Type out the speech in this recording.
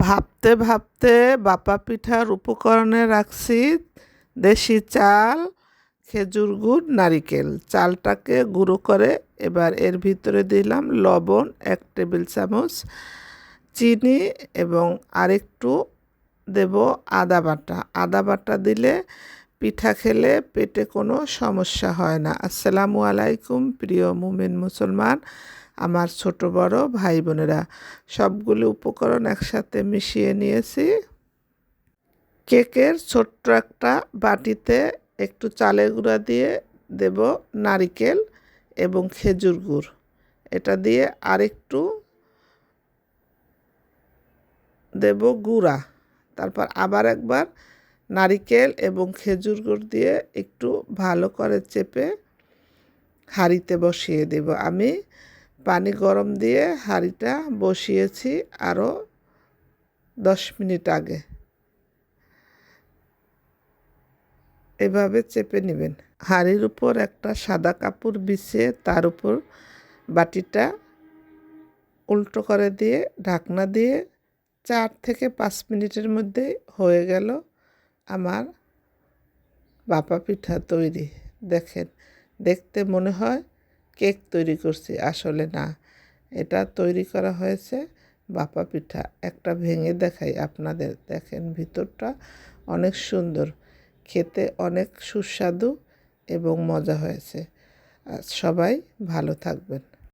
ভাবতে ভাবতে বাপা পিঠার উপকরণে রাখছি দেশি চাল, খেজুর গুড়, নারিকেল। চালটাকে গুঁড়ো করে এবার এর ভিতরে দিলাম লবণ 1 টেবিল চামচ, চিনি এবং আরেকটু দেব আদা বাটা। আদা বাটা দিলে পিঠা খেলে পেটে কোনো সমস্যা হয় না। আসসালামু আলাইকুম প্রিয় মুমিন মুসলমান, আমার ছোট বড় ভাই বোনেরা, সবগুলো উপকরণ একসাথে মিশিয়ে নিয়েছি। কেকের ছোট্ট একটা বাটিতে একটু চালের গুঁড়া দিয়ে দেব নারিকেল এবং খেজুর গুড়। এটা দিয়ে আরেকটু দেব গুঁড়া, তারপর আবার একবার নারিকেল এবং খেজুর গুড় দিয়ে একটু ভালো করে চেপে হাঁড়িতে বসিয়ে দেব। আমি পানি গরম দিয়ে হাঁড়িটা বসিয়েছি আরও 10 মিনিট আগে। এভাবে চেপে নেবেন। হাঁড়ির উপর একটা সাদা কাপড় বিছিয়ে তার উপর বাটিটা উল্টো করে দিয়ে ঢাকনা দিয়ে 4 থেকে 5 মিনিটের মধ্যে হয়ে গেল আমার ভাপা পিঠা তৈরি। দেখেন, দেখতে মনে হয় কেক তৈরি করছি, আসলে না, এটা তৈরি করা হয়েছে ভাপা পিঠা। একটা ভেঙে দেখাই আপনাদের। দেখেন, ভিতরটা অনেক সুন্দর, খেতে অনেক সুস্বাদু এবং মজা হয়েছে। সবাই ভালো থাকবেন।